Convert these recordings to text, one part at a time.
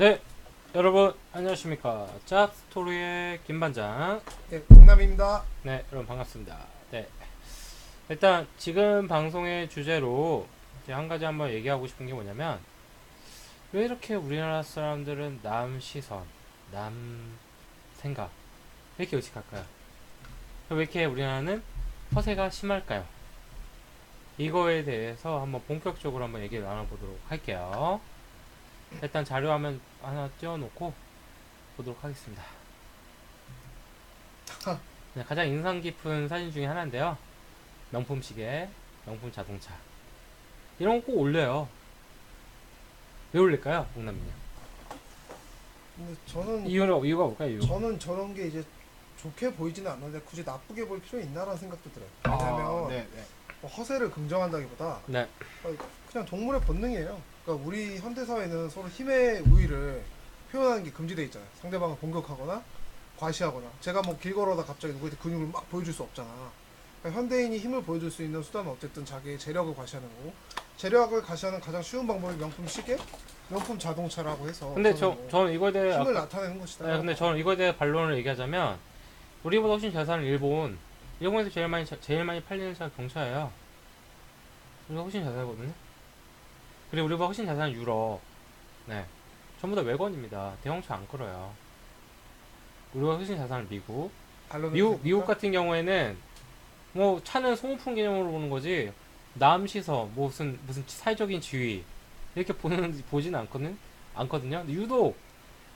네, 여러분 안녕하십니까? 짭스토리의 김반장. 예, 동남입니다. 네, 여러분 반갑습니다. 네, 일단 지금 방송의 주제로 이제 한 가지 한번 얘기하고 싶은 게 뭐냐면, 왜 이렇게 우리나라 사람들은 남 시선, 남 생각 왜 이렇게 의식할까요? 왜 이렇게 우리나라는 허세가 심할까요? 이거에 대해서 한번 본격적으로 한번 얘기를 나눠보도록 할게요. 일단 자료 화면 하나 띄워놓고 보도록 하겠습니다. 네, 가장 인상 깊은 사진 중에 하나인데요. 명품 시계, 명품 자동차. 이런 거 꼭 올려요. 왜 올릴까요, 동남이요? 근데 저는 이유가 뭘까요, 이유? 저는 저런 게 이제 좋게 보이지는 않는데 굳이 나쁘게 볼 필요 있나라는 생각도 들어요. 아, 왜냐면 네, 네. 뭐 허세를 긍정한다기보다 네, 그냥 동물의 본능이에요. 그러니까 우리 현대 사회는 서로 힘의 우위를 표현하는 게 금지돼 있잖아요. 상대방을 공격하거나 과시하거나. 제가 뭐 길 걸어다 갑자기 누구한테 근육을 막 보여줄 수 없잖아. 그러니까 현대인이 힘을 보여줄 수 있는 수단은 어쨌든 자기의 재력을 과시하는 거고, 재력을 과시하는 가장 쉬운 방법이 명품 시계, 명품 자동차라고 해서 근데 저는 뭐 저는 이거에 대해, 힘을 나타내는 것이다. 네, 근데 저는 이거에 대해 반론을 얘기하자면, 우리보다 훨씬 잘 사는 일본에서 제일 많이 팔리는 차가 경차예요. 우리가 훨씬 잘 살거든요. 그리고 우리보다 훨씬 잘 사는 유럽, 네. 전부 다 외건입니다. 대형차 안 끌어요. 우리가 훨씬 잘 사는 미국, 반론을 미국 됩니까? 같은 경우에는 뭐 차는 소모품 개념으로 보는 거지 남 시선 무슨 사회적인 지위 이렇게 보지는 않거든요. 근데 유독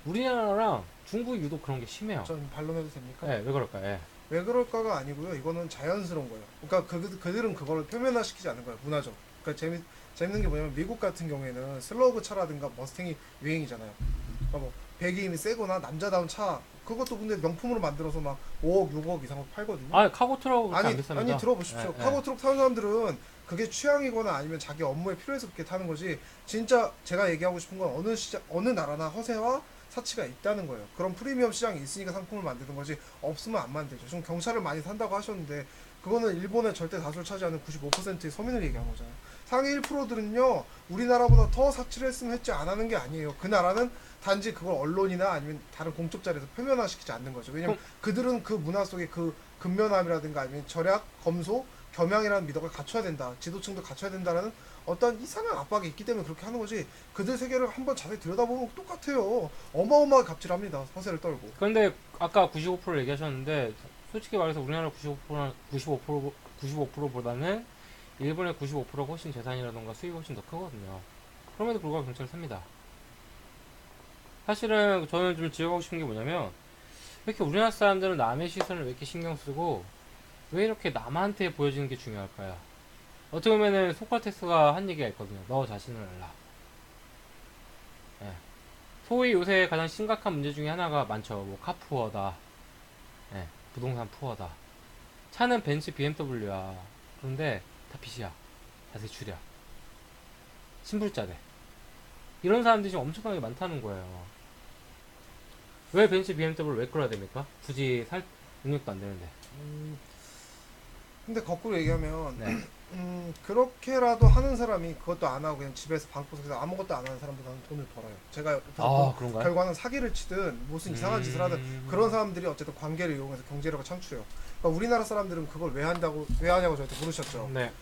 우리나라랑 중국이 유독 그런 게 심해요. 전 반론해도 됩니까? 예, 왜 그럴까? 예. 왜 그럴까가 아니고요. 이거는 자연스러운 거예요. 그러니까 그들은 그걸 표면화시키지 않는 거예요. 문화적. 그러니까 재밌는 게 뭐냐면 미국 같은 경우에는 슬러그 차라든가 머스탱이 유행이잖아요. 그러니까 뭐 배기음이 세거나 남자다운 차 그것도 근데 명품으로 만들어서 막 5억, 6억 이상으로 팔거든요. 아, 카고 트럭 그렇게 안 아니 비쌉니다. 들어보십시오. 예, 예. 카고트럭 타는 사람들은 그게 취향이거나 아니면 자기 업무에 필요해서 그렇게 타는 거지. 진짜 제가 얘기하고 싶은 건 어느 나라나 허세와 사치가 있다는 거예요. 그런 프리미엄 시장이 있으니까 상품을 만드는 거지 없으면 안 만들죠. 지금 경차를 많이 산다고 하셨는데 그거는 일본의 절대 다수를 차지하는 95%의 서민을 얘기한 거잖아요. 상위 1%들은요 우리나라보다 더 사치를 했으면 했지 안 하는 게 아니에요. 그 나라는 단지 그걸 언론이나 아니면 다른 공적 자리에서 표면화시키지 않는 거죠. 왜냐면 그들은 그 문화 속에 그 근면함이라든가 아니면 절약, 검소, 겸양이라는 미덕을 갖춰야 된다. 지도층도 갖춰야 된다라는 어떤 이상한 압박이 있기 때문에 그렇게 하는 거지. 그들 세계를 한번 자세히 들여다보면 똑같아요. 어마어마하게 갑질합니다. 허세를 떨고. 그런데 아까 95% 얘기하셨는데 솔직히 말해서 우리나라 95%보다는 일본의 95%가 훨씬 재산이라던가 수익이 훨씬 더 크거든요. 그럼에도 불구하고 경찰을 삽니다. 사실은 저는 좀 지적하고 싶은 게 뭐냐면, 왜 이렇게 우리나라 사람들은 남의 시선을 왜 이렇게 신경 쓰고 왜 이렇게 남한테 보여지는 게 중요할까요? 어떻게 보면은 소크라테스가 한 얘기가 있거든요. 너 자신을 알라. 예. 소위 요새 가장 심각한 문제 중에 하나가 많죠. 뭐 카푸어다. 예. 부동산 푸어다. 차는 벤츠 BMW야. 그런데 다 빚이야. 다 대출이야. 신불자대. 이런 사람들이 지금 엄청나게 많다는 거예요. 왜 벤츠 BMW를 왜 끌어야 됩니까? 굳이 살 능력도 안 되는데. 음, 근데 거꾸로 얘기하면 네. 그렇게라도 하는 사람이 그것도 안 하고 그냥 집에서 방구석에서 아무것도 안 하는 사람보다는 돈을 벌어요. 제가 옆에서 본 아, 그런가요? 결과는 사기를 치든 무슨 이상한 짓을 하든 그런 사람들이 어쨌든 관계를 이용해서 경제력을 창출해요. 그러니까 우리나라 사람들은 그걸 왜 하냐고 저한테 물으셨죠. 네.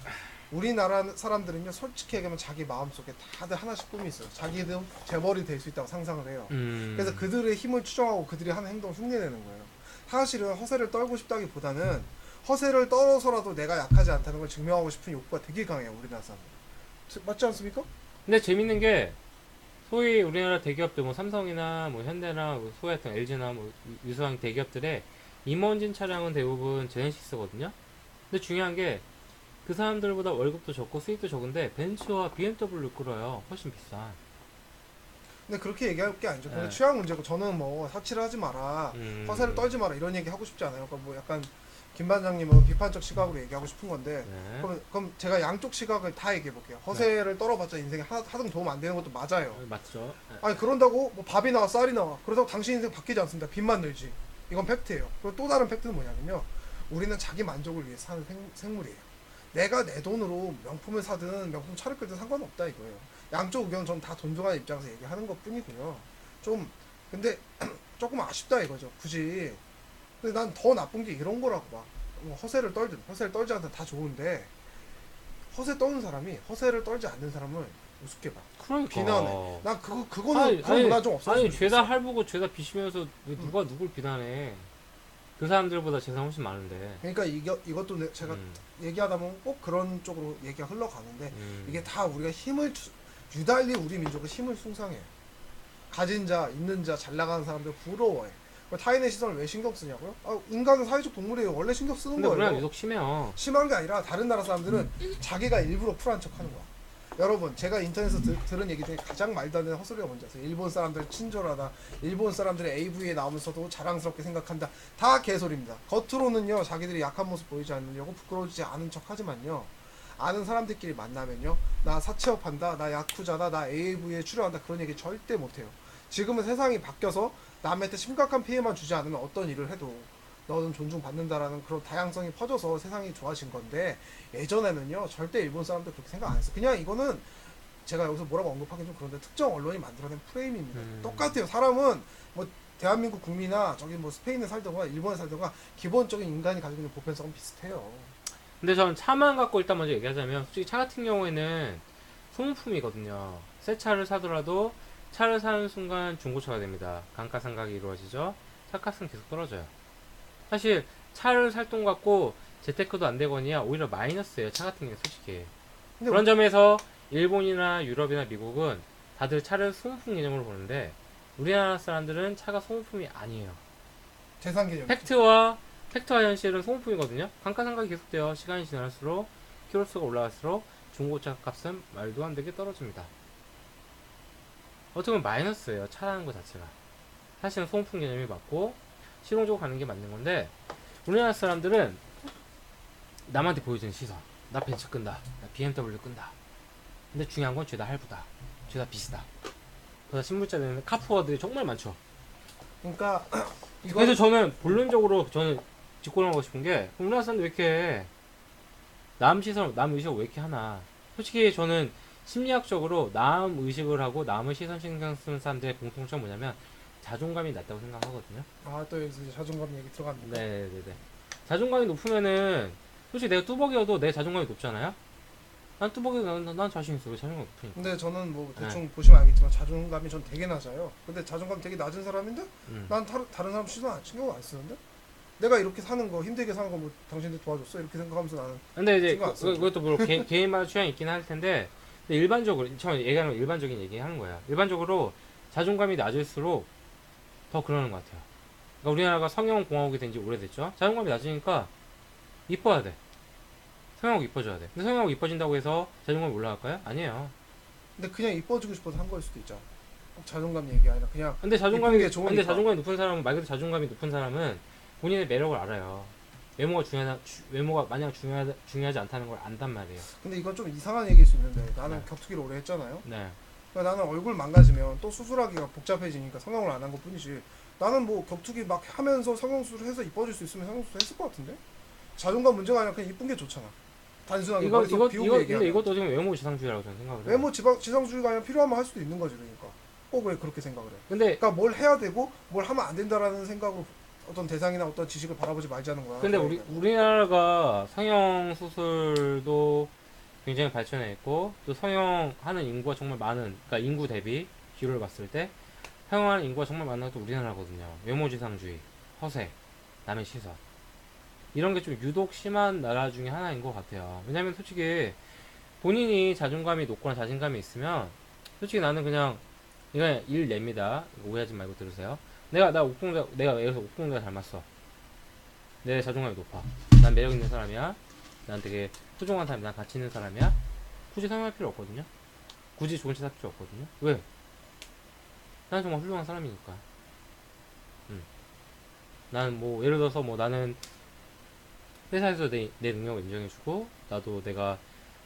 우리나라 사람들은요 솔직히 얘기하면 자기 마음속에 다들 하나씩 꿈이 있어요. 자기도 재벌이 될 수 있다고 상상을 해요. 그래서 그들의 힘을 추정하고 그들이 하는 행동을 흉내내는 거예요. 사실은 허세를 떨고 싶다기보다는 허세를 떨어서라도 내가 약하지 않다는 걸 증명하고 싶은 욕구가 되게 강해요. 우리나라 사람들. 맞지 않습니까? 근데 재밌는 게 소위 우리나라 대기업들 뭐 삼성이나 뭐 현대나 뭐 소위 같은 LG나 뭐 유수한 대기업들의 임원진 차량은 대부분 제네시스거든요. 근데 중요한 게 그 사람들보다 월급도 적고 수입도 적은데 벤츠와 BMW 끌어요. 훨씬 비싼. 근데 그렇게 얘기할 게 아니죠. 그건 네. 취향 문제고 저는 뭐 사치를 하지 마라, 허세를 떨지 마라 이런 얘기 하고 싶지 않아요. 그러니까 뭐 약간 김 반장님은 비판적 시각으로 얘기하고 싶은 건데 네. 그럼 제가 양쪽 시각을 다 얘기해 볼게요. 허세를 떨어봤자 인생에 하등 도움 안 되는 것도 맞아요. 맞죠? 네. 아니 그런다고 뭐 밥이 나와 쌀이 나와 그렇다고 당신 인생 바뀌지 않습니다. 빚만 늘지. 이건 팩트예요. 그리고 또 다른 팩트는 뭐냐면요. 우리는 자기 만족을 위해 사는 생물이에요. 내가 내 돈으로 명품을 사든 명품 차를 끌든 상관없다 이거예요. 양쪽 의견 전 다 존중하는 입장에서 얘기하는 것 뿐이고요. 좀 근데 조금 아쉽다 이거죠. 굳이. 근데 난 더 나쁜 게 이런 거라고 봐. 뭐 허세를 떨든 허세를 떨지 않든 다 좋은데 허세 떠는 사람이 허세를 떨지 않는 사람을 우습게 봐. 그러니까. 비난해. 난 그거는 아니, 그런 문화 좀 없었으면 아니 좋겠어. 죄다 할보고 죄다 비시면서 왜 누가 누굴 비난해? 그 사람들보다 재산 훨씬 많은데. 그러니까 이것도 제가 음, 얘기하다 보면 꼭 그런 쪽으로 얘기가 흘러가는데 이게 음. 다 우리가 유달리 우리 민족은 힘을 숭상해. 가진 자, 있는 자, 잘 나가는 사람들 부러워해. 타인의 시선을 왜 신경 쓰냐고요? 아, 인간은 사회적 동물이에요. 원래 신경 쓰는 근데 우리나라 거예요. 유독 심해요. 심한 게 아니라 다른 나라 사람들은 자기가 일부러 쿨한 척 하는 거야. 여러분, 제가 인터넷에서 들은 얘기 중에 가장 말도 안 되는 헛소리가 뭔지 아세요? 일본 사람들 친절하다. 일본 사람들이 AV에 나오면서도 자랑스럽게 생각한다. 다 개소리입니다. 겉으로는요, 자기들이 약한 모습 보이지 않으려고 부끄러워지지 않은 척 하지만요. 아는 사람들끼리 만나면요. 나 사채업한다. 나 야쿠자다. 나 AV에 출연한다. 그런 얘기 절대 못해요. 지금은 세상이 바뀌어서 남한테 심각한 피해만 주지 않으면 어떤 일을 해도 너는 존중받는다라는 그런 다양성이 퍼져서 세상이 좋아진 건데 예전에는요 절대 일본 사람들 그렇게 생각 안 했어요. 그냥 이거는 제가 여기서 뭐라고 언급하긴 좀 그런데 특정 언론이 만들어낸 프레임입니다. 똑같아요. 사람은 뭐 대한민국 국민이나 저기 뭐 스페인에 살던가 일본에 살던가 기본적인 인간이 가지고 있는 보편성은 비슷해요. 근데 저는 차만 갖고 일단 먼저 얘기하자면 솔직히 차 같은 경우에는 소모품이거든요. 새 차를 사더라도 차를 사는 순간 중고차가 됩니다. 감가상각이 이루어지죠. 차값은 계속 떨어져요. 사실 차를 살 돈 갖고 재테크도 안 되거니와 오히려 마이너스예요. 차 같은 경우는 솔직히. 근데 그런 점에서 일본이나 유럽이나 미국은 다들 차를 소모품 개념으로 보는데 우리나라 사람들은 차가 소모품이 아니에요. 재산 개념. 팩트와 현실은 소모품이거든요. 감가상각이 계속돼요. 시간이 지날수록 키로수가 올라갈수록 중고차 값은 말도 안 되게 떨어집니다. 어떻게 보면 마이너스예요. 차라는 것 자체가. 사실은 소모품 개념이 맞고 실용적으로 가는 게 맞는 건데 우리나라 사람들은 남한테 보여주는 시선. 나 벤츠 끈다. 나 BMW 끈다. 근데 중요한 건 죄다 할부다. 죄다 빚이다. 보다 신물자 되는 카푸어들이 정말 많죠. 그러니까 그래서 저는 본론적으로 저는 짚고 넘어가고 싶은 게 우리나라 사람들 왜 이렇게 남 시선, 남 의식을 왜 이렇게 하나. 솔직히 저는 심리학적으로 남 의식을 하고 남의 시선 신경 쓰는 사람들의 공통점이 뭐냐면 자존감이 낮다고 생각하거든요. 아 또 여기서 이제 자존감 얘기 들어갑니다. 네네네. 자존감이 높으면은 솔직히 내가 뚜벅이어도 내 자존감이 높잖아요. 난 뚜벅이도 난 자신 있어. 왜 자존감이 높으니까. 근데 저는 뭐 네. 대충 보시면 알겠지만 자존감이 전 되게 낮아요. 근데 자존감 되게 낮은 사람인데 난 다른 사람 시선 신경 안 쓰는데? 내가 이렇게 사는 거 힘들게 사는 거 뭐 당신들 도와줬어? 이렇게 생각하면서 나는 근데 이제 신경 안 쓰죠. 그것도 물론 개인마다 취향이 있긴 할 텐데 근데 일반적으로 처음 얘기하는 건 일반적인 얘기 하는 거야. 일반적으로 자존감이 낮을수록 더 그러는 것 같아요. 그러니까 우리나라가 성형공화국이 된 지 오래됐죠. 자존감이 낮으니까 이뻐야 돼. 성형하고 이뻐져야 돼. 근데 성형하고 이뻐진다고 해서 자존감이 올라갈까요? 아니에요. 근데 그냥 이뻐지고 싶어서 한 거일 수도 있잖아. 꼭 자존감 얘기 아니라 그냥 근데 이쁜 게 좋으니까. 근데 자존감이 높은 사람은 말 그대로 자존감이 높은 사람은 본인의 매력을 알아요. 외모가 마냥 중요하지 않다는 걸 안단 말이에요. 근데 이건 좀 이상한 얘기일 수 있는데 나는 네. 격투기를 오래 했잖아요. 네. 그러니까 나는 얼굴 망가지면 또 수술하기가 복잡해지니까 성형을 안 한 것 뿐이지. 나는 뭐 격투기 막 하면서 성형수술 해서 이뻐질 수 있으면 성형수술 했을 것 같은데? 자존감 문제가 아니라 그냥 이쁜 게 좋잖아. 단순하게 머릿속 비우고 근데 얘기하면. 이것도 어떻게 보면 외모 지상주의라고 저는 생각을 해요. 외모 지상주의가 아니라 필요하면 할 수도 있는 거지 그러니까. 꼭 왜 그렇게 생각을 해? 근데 그러니까 뭘 해야 되고 뭘 하면 안 된다라는 생각으로 어떤 대상이나 어떤 지식을 바라보지 말자는 거야. 근데 우리나라가 성형 수술도 굉장히 발전해 있고 또 성형하는 인구가 정말 많은 그러니까 인구 대비 비율을 봤을 때 성형하는 인구가 정말 많은 것도 우리나라거든요. 외모지상주의, 허세, 남의 시선 이런 게 좀 유독 심한 나라 중에 하나인 것 같아요. 왜냐면 솔직히 본인이 자존감이 높거나 자신감이 있으면 솔직히 나는 그냥 이거 일 냅니다. 오해하지 말고 들으세요. 내가 여기서 옥동자 닮았어. 내 자존감이 높아. 난 매력 있는 사람이야. 난 되게 소중한 사람이야. 난 가치 있는 사람이야. 굳이 성형할 필요 없거든요. 굳이 좋은 차 살 필요 없거든요. 왜? 난 정말 훌륭한 사람이니까. 나는 뭐 예를 들어서 뭐 나는 회사에서 내 능력을 인정해주고 나도 내가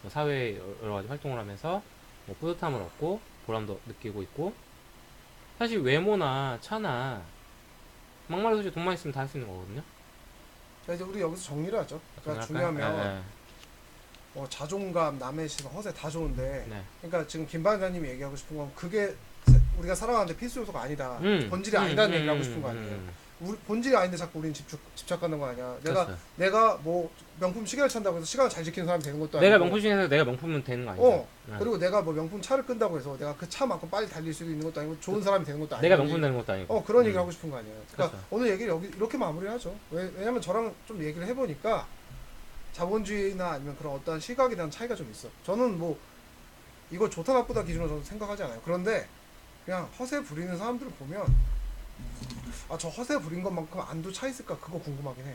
뭐 사회에 여러 가지 활동을 하면서 뭐 뿌듯함을 얻고 보람도 느끼고 있고 사실 외모나 차나 막말로 솔직히 돈만 있으면 다 할 수 있는 거거든요. 자 이제 우리 여기서 정리를 하죠. 그러니까 정리할까요? 중요하면 자존감, 남의 시선, 허세 다 좋은데 네. 그러니까 지금 김 반장님이 얘기하고 싶은 건 그게 우리가 살아가는데 필수 요소가 아니다. 본질이 아니다는 얘기를 하고 싶은 거 아니에요. 우리 본질이 아닌데 자꾸 우리는 집착하는 거 아니야. 그렇죠. 내가 뭐 명품 시계를 찬다고 해서 시간을 잘 지키는 사람이 되는 것도 아니고. 내가 명품 중에서 내가 명품은 되는 거 아니죠. 그리고 내가 뭐 명품 차를 끈다고 해서 내가 그 차만큼 빨리 달릴 수도 있는 것도 아니고 좋은 사람이 되는 것도 아니고. 내가 명품 되는 것도 아니고. 그런 얘기를 하고 싶은 거 아니에요. 그러니까 그렇죠. 오늘 얘기를 여기 이렇게 마무리하죠. 왜냐면 저랑 좀 얘기를 해보니까 자본주의나 아니면 그런 어떠한 시각에 대한 차이가 좀 있어. 저는 뭐 이거 좋다 나쁘다 기준으로 저는 생각하지 않아요. 그런데 그냥 허세 부리는 사람들을 보면 저 허세 부린 것만큼 안도 차 있을까 그거 궁금하긴 해요.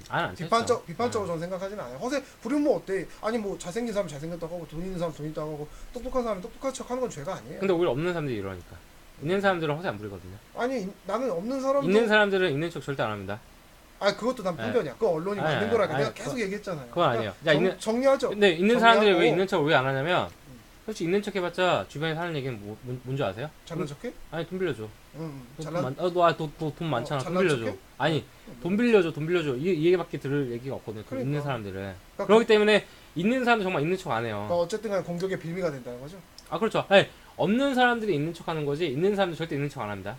안 비판적으로 저는 생각하지는 않아요. 허세 부리면 뭐 어때? 아니 뭐 잘생긴 사람 잘생겼다고 하고 돈 있는 사람 돈 있다고 하고 똑똑한 사람이 똑똑한 척 하는 건 죄가 아니에요. 근데 오히려 없는 사람들이 이러니까. 있는 사람들은 허세 안 부리거든요. 아니 나는 없는 사람도 있는 사람들은 있는 척 절대 안 합니다. 그것도 난 편견이야. 그거 언론이 만든 거라니까. 내가 계속 얘기했잖아요. 그건 아니에요. 정리하죠. 근데 있는 사람들이 왜 정리하고. 있는 척을 왜 안 하냐면 솔직히 있는 척 해봤자 주변에 사는 얘기는 뭔지 아세요? 잘난 척해? 아니 돈 빌려줘. 잘난 돈 많잖아. 돈 잘난 빌려줘. 척해? 아니 돈 빌려줘. 이 얘기밖에 들을 얘기가 없거든요. 그러니까. 있는 사람들은. 그러니까 그렇기 때문에 있는 사람들 정말 있는 척 안 해요. 그러니까 어쨌든 간에 공격의 빌미가 된다는 거죠. 그렇죠. 아니, 없는 사람들이 있는 척 하는 거지 있는 사람들 절대 있는 척 안 합니다.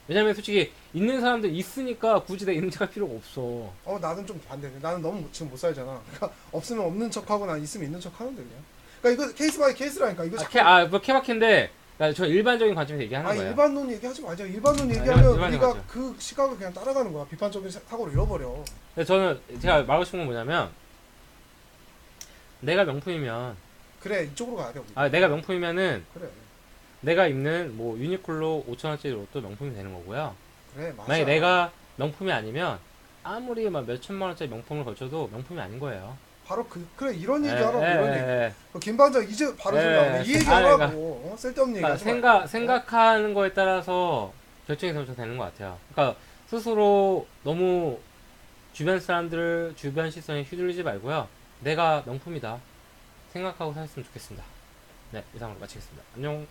왜냐면 솔직히 있는 사람들 있으니까 굳이 내가 있는 척 할 필요가 없어. 나는 좀 반대네. 나는 너무 지금 못 살잖아. 그러니까 없으면 없는 척하고 난 있으면 있는 척하는데 그냥. 그러니까 이거 케이스 바이 케이스라니까. 이거 뭐 케바케인데 저 일반적인 관점에서 얘기하는 거예요. 일반론 얘기하지 말자. 일반론 얘기하면 우리가 맞죠. 그 시각을 그냥 따라가는 거야. 비판적인 사고를 잃어버려. 근데 저는 제가 말하고 싶은 건 뭐냐면 내가 명품이면 그래 이쪽으로 가야 돼. 우리. 내가 명품이면은 그래. 내가 입는 뭐 유니클로 5,000원짜리 옷도 명품이 되는 거고요. 그래 맞아. 만약에 내가 명품이 아니면 아무리 막 몇천만 원짜리 명품을 걸쳐도 명품이 아닌 거예요. 바로 그래 이런 얘기 하라고 이런 얘기. 김반장 이제 바로 예, 좀 나오네. 이 얘기 하라고. 쓸데없는 얘기 하지 말고. 생각하는 거에 따라서 결정이 되는 것 같아요. 그러니까 스스로 너무 주변 사람들, 주변 시선에 휘둘리지 말고요. 내가 명품이다 생각하고 살았으면 좋겠습니다. 네, 이상으로 마치겠습니다. 안녕.